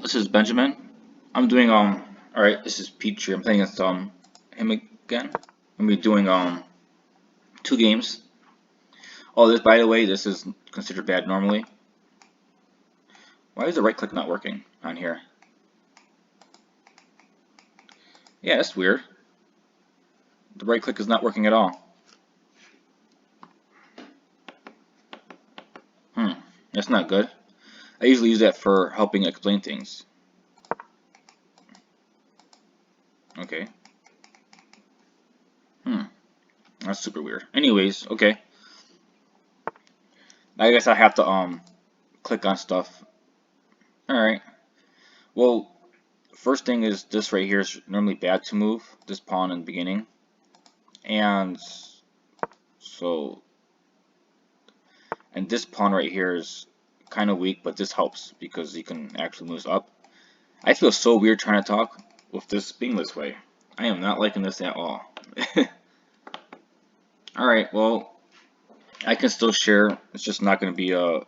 This is Benjamin. I'm doing alright, this is Petre. I'm playing against him again. I'm gonna be doing 2 games. Oh, this, by the way, this is considered bad normally. Why is the right click not working on here? Yeah, that's weird. The right click is not working at all. That's not good. I usually use that for helping explain things. Okay. That's super weird. Anyways, okay. I guess I have to click on stuff. Alright. Well, first thing is this right here is normally bad to move, this pawn in the beginning. And so, and this pawn right here is kind of weak, but this helps because you can actually move up. I feel so weird trying to talk with this being this way. I am not liking this at all. Alright, well, I can still share. It's just not going to be a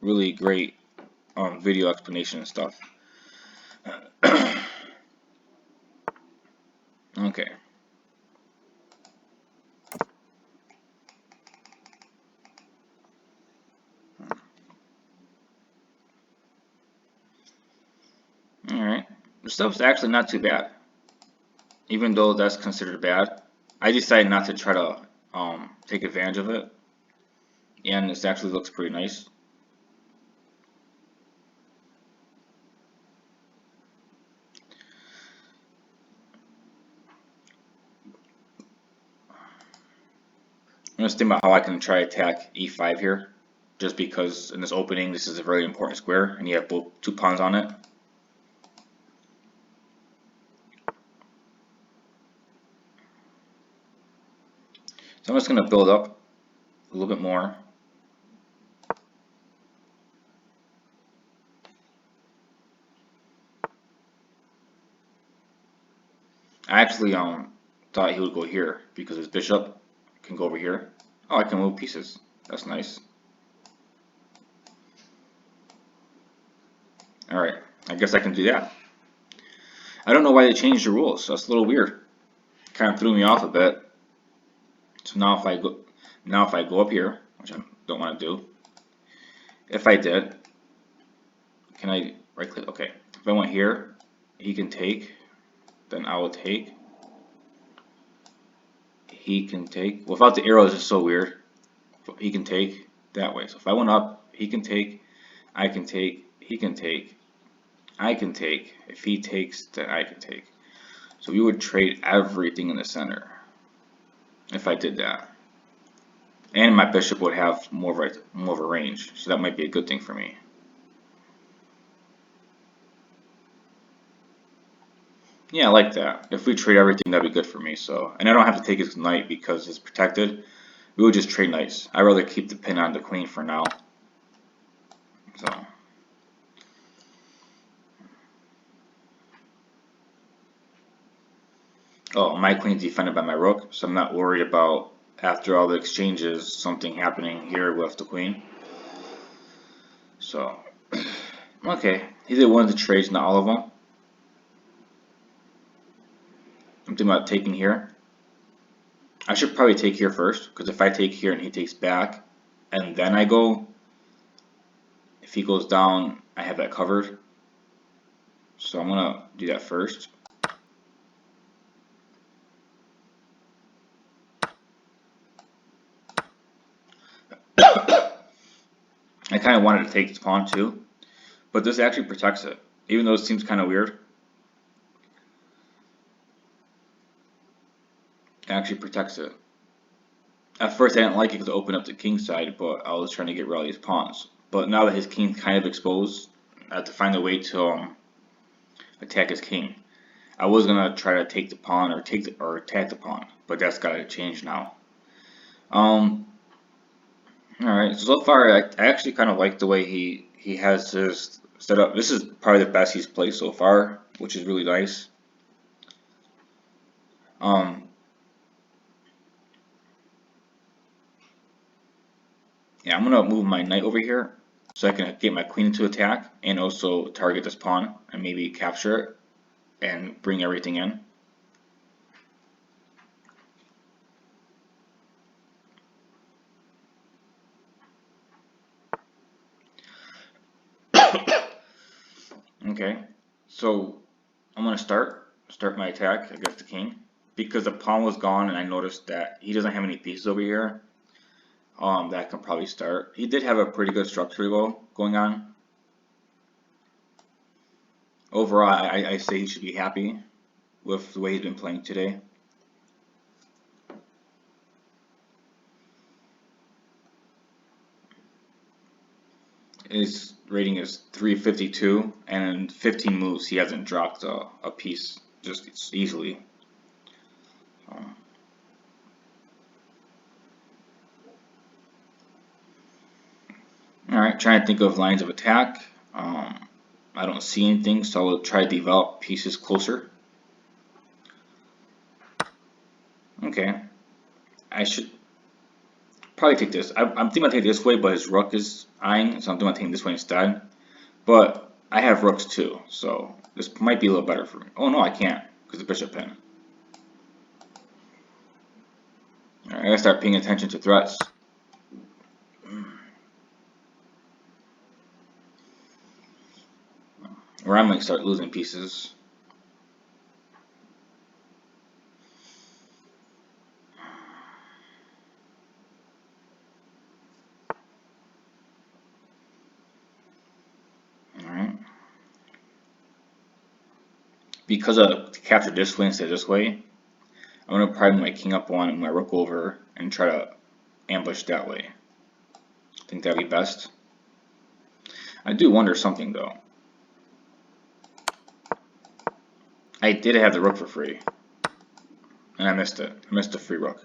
really great video explanation and stuff. Okay. Alright. The stuff's actually not too bad. Even though that's considered bad, I decided not to try to take advantage of it. And this actually looks pretty nice. I'm just thinking about how I can try to attack e5 here, just because in this opening this is a very important square and you have both 2 pawns on it. So I'm just going to build up a little bit more. I actually thought he would go here because his bishop can go over here. Oh, I can move pieces. That's nice. Alright, I guess I can do that. I don't know why they changed the rules. That's a little weird. Kind of threw me off a bit. So now if I go up here, which I don't want to do, if I did, can I right click? Okay. If I went here, he can take, then I will take. He can take. Without the arrows, it's so weird. He can take that way. So if I went up, he can take, I can take, he can take, I can take. If he takes, then I can take. So we would trade everything in the center if I did that. And my bishop would have more of a range, so that might be a good thing for me. Yeah, I like that. If we trade everything, that'd be good for me. So, and I don't have to take his knight because it's protected. We would just trade knights. I'd rather keep the pin on the queen for now. So. Oh, my queen's defended by my rook, so I'm not worried about, after all the exchanges, something happening here with the queen. So, okay, he did one of the trades, not all of them. I'm thinking about taking here. I should probably take here first, because if I take here and he takes back, and then I go, if he goes down, I have that covered. So I'm going to do that first. I kind of wanted to take this pawn too, but this actually protects it, even though it seems kind of weird. It actually protects it. At first I didn't like it because it opened up the king side, but I was trying to get rid of these pawns. But now that his king's kind of exposed, I have to find a way to attack his king. I was gonna try to take the pawn or attack the pawn, but that's gotta change now. Alright, so far I actually kind of like the way he has his set up. This is probably the best he's played so far, which is really nice. Yeah, I'm gonna move my knight over here. so I can get my queen to attack and also target this pawn and maybe capture it and bring everything in. Okay, so I'm gonna start my attack against the king because the pawn was gone, and I noticed that he doesn't have any pieces over here. That can probably start. He did have a pretty good structure going on. Overall, I say he should be happy with the way he's been playing today. His rating is 352, and in 15 moves he hasn't dropped a piece just easily. Alright, trying to think of lines of attack. I don't see anything, so I'll try to develop pieces closer. Okay, I should probably take this. I'm thinking about taking this way, but his rook is eyeing, so I'm thinking about taking this way instead. But I have rooks too, so this might be a little better for me. Oh no, I can't, because the bishop pin. Alright, I gotta start paying attention to threats. Or I might start losing pieces. Alright. Because I captured this way instead of this way, I'm going to probably move my king up one and my rook over and try to ambush that way. I think that'd be best. I do wonder something though. I did have the rook for free, and I missed it. I missed the free rook.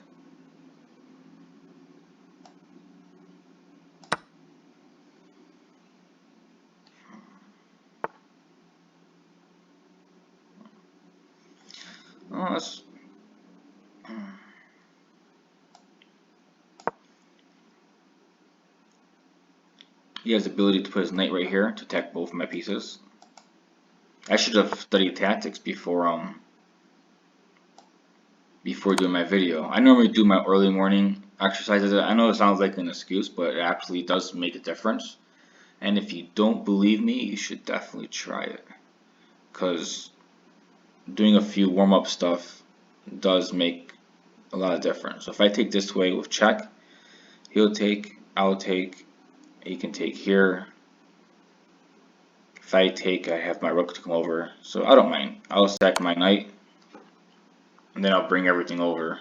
Oh, that's... He has the ability to put his knight right here to attack both of my pieces. I should have studied tactics before doing my video. I normally do my early morning exercises. I know it sounds like an excuse, but it actually does make a difference. And if you don't believe me, you should definitely try it, because doing a few warm-up stuff does make a lot of difference. So if I take this way with check, he'll take, I'll take, he can take here. If I take, I have my rook to come over, so I don't mind. I'll sack my knight, and then I'll bring everything over.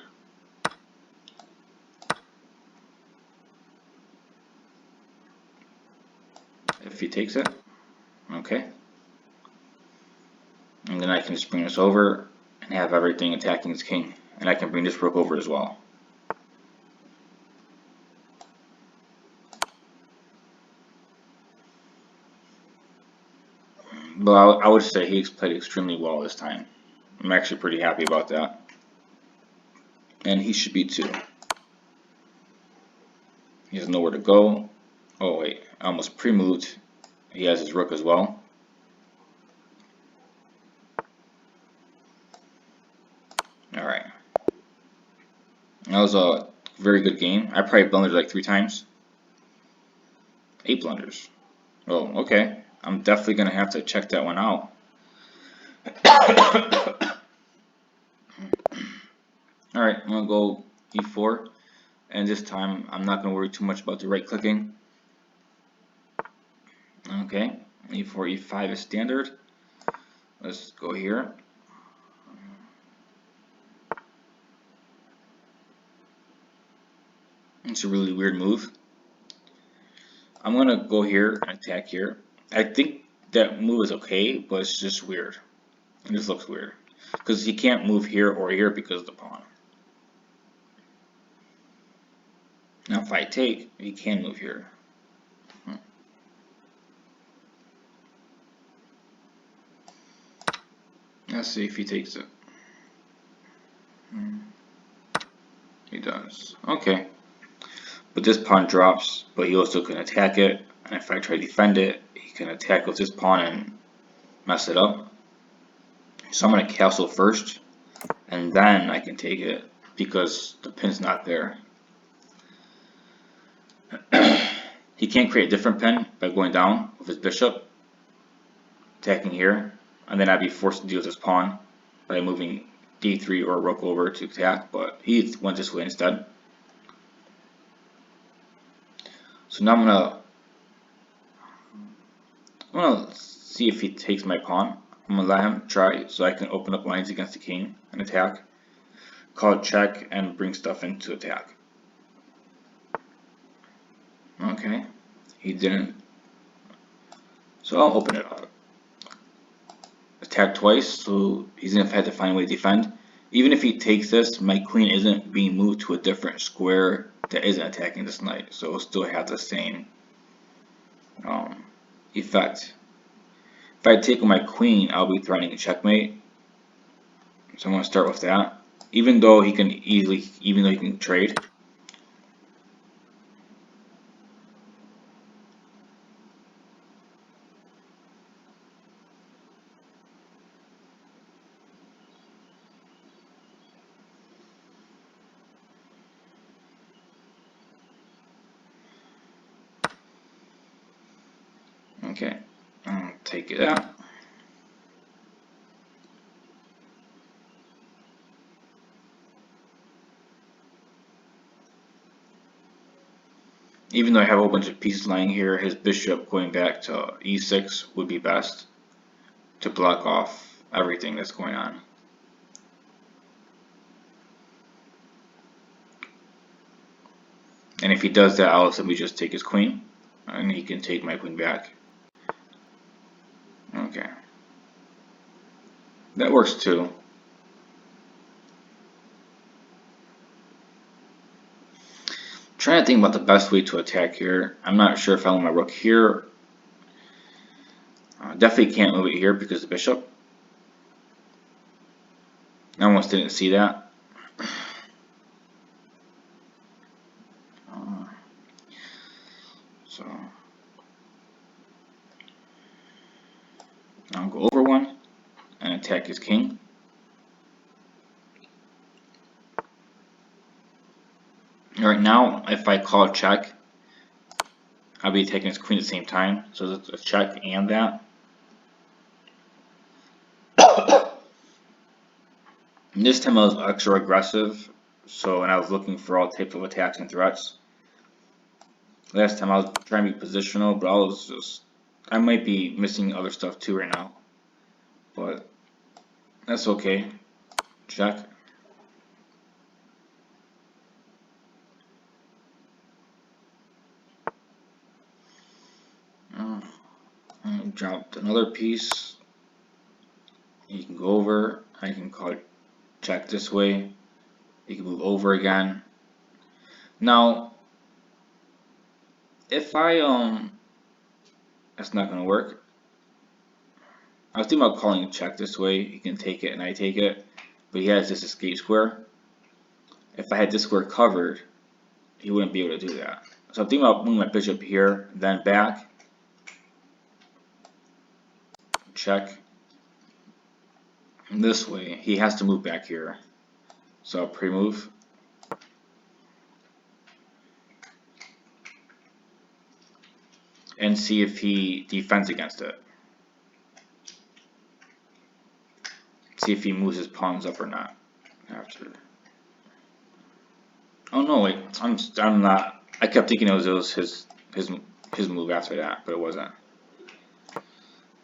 If he takes it, okay. And then I can just bring this over and have everything attacking his king. And I can bring this rook over as well. But I would say he's played extremely well this time. I'm actually pretty happy about that. And he should be too. He has nowhere to go. Oh wait, I almost pre-moved. He has his rook as well. Alright. That was a very good game. I probably blundered like 3 times. 8 blunders. Oh, okay. I'm definitely going to have to check that one out. Alright, I'm going to go e4. And this time, I'm not going to worry too much about the right clicking. Okay, e4, e5 is standard. Let's go here. It's a really weird move. I'm going to go here and attack here. I think that move is okay, but it's just weird. It just looks weird. Because he can't move here or here because of the pawn. Now if I take, he can move here. Let's see if he takes it. He does. Okay. But this pawn drops, but he also can attack it. And if I try to defend it, he can attack with this pawn and mess it up. So I'm going to castle first, and then I can take it because the pin's not there. He can't create a different pin by going down with his bishop, attacking here, and then I'd be forced to deal with his pawn by moving d3 or rook over to attack, but he went this way instead. So now I'm gonna see if he takes my pawn. I'm gonna let him try so I can open up lines against the king and attack, call it check, and bring stuff into attack. Okay, he didn't. So I'll open it up. Attack twice, so he's gonna have to find a way to defend. Even if he takes this, my queen isn't being moved to a different square that isn't attacking this knight, so it'll still have the same effect. If I take my queen, I'll be threatening a checkmate. So I'm gonna start with that. Even though he can trade. Okay, I'll take it out. Even though I have a whole bunch of pieces lying here, his bishop going back to e6 would be best to block off everything that's going on. And if he does that, I'll simply just take his queen, and he can take my queen back. Okay. That works too. Trying to think about the best way to attack here. I'm not sure if I want my rook here. Definitely can't move it here because of the bishop. I almost didn't see that. So I'll go over one and attack his king. Alright, now if I call check, I'll be taking his queen at the same time. So it's a check and that. And this time I was extra aggressive, and I was looking for all types of attacks and threats. Last time I was trying to be positional, but I might be missing other stuff too right now. But that's okay. Check. I dropped another piece. You can go over. I can call it check this way. You can move over again. Now, if that's not gonna work. I was thinking about calling check this way. He can take it and I take it, but he has this escape square. If I had this square covered, he wouldn't be able to do that. So I'm thinking about moving my bishop here, then back. Check. And this way, he has to move back here. So I'll pre-move. And see if he defends against it. See if he moves his pawns up or not. After. Oh no, wait. I'm not. I kept thinking it was his move after that, but it wasn't.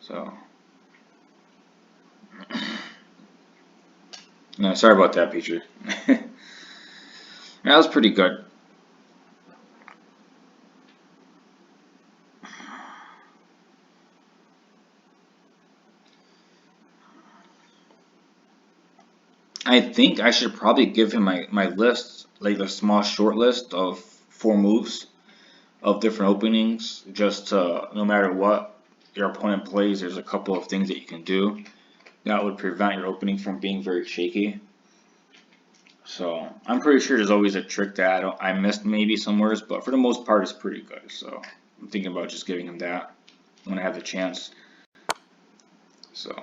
So. No, sorry about that, Petre. That was pretty good. I think I should probably give him my list, like a small short list of 4 moves of different openings, just to, no matter what your opponent plays, there's a couple of things that you can do that would prevent your opening from being very shaky. So I'm pretty sure there's always a trick that I missed maybe somewhere, but for the most part it's pretty good. So I'm thinking about just giving him that when I have the chance. So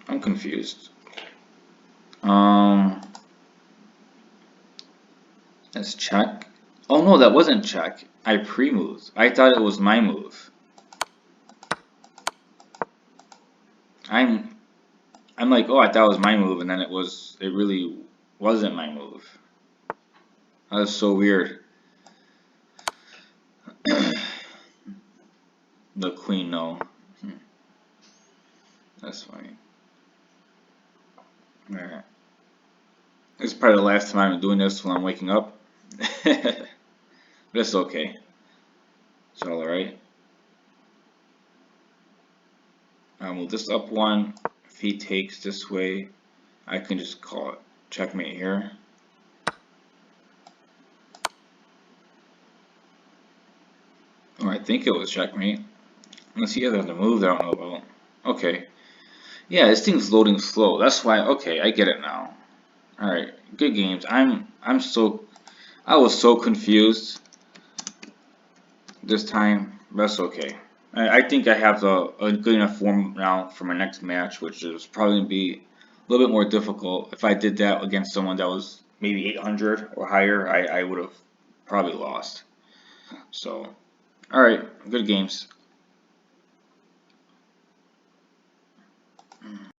I'm confused. Let's check. Oh no, that wasn't check. I pre-moved. I thought it was my move. I'm I'm like, oh, I thought it was my move, and then it really wasn't my move. That was so weird. The queen, no. That's fine. Alright. This is probably the last time I'm doing this when I'm waking up. But it's okay. It's alright. I'll move this up one. If he takes this way, I can just call it checkmate here. Or I think it was checkmate. Unless he has another move that I don't know about. Okay. Yeah, this thing's loading slow. That's why. Okay, I get it now. All right, good games. I was so confused this time. That's okay. I think I have a good enough form now for my next match, which is probably gonna be a little bit more difficult. If I did that against someone that was maybe 800 or higher, I would have probably lost. So, all right, good games.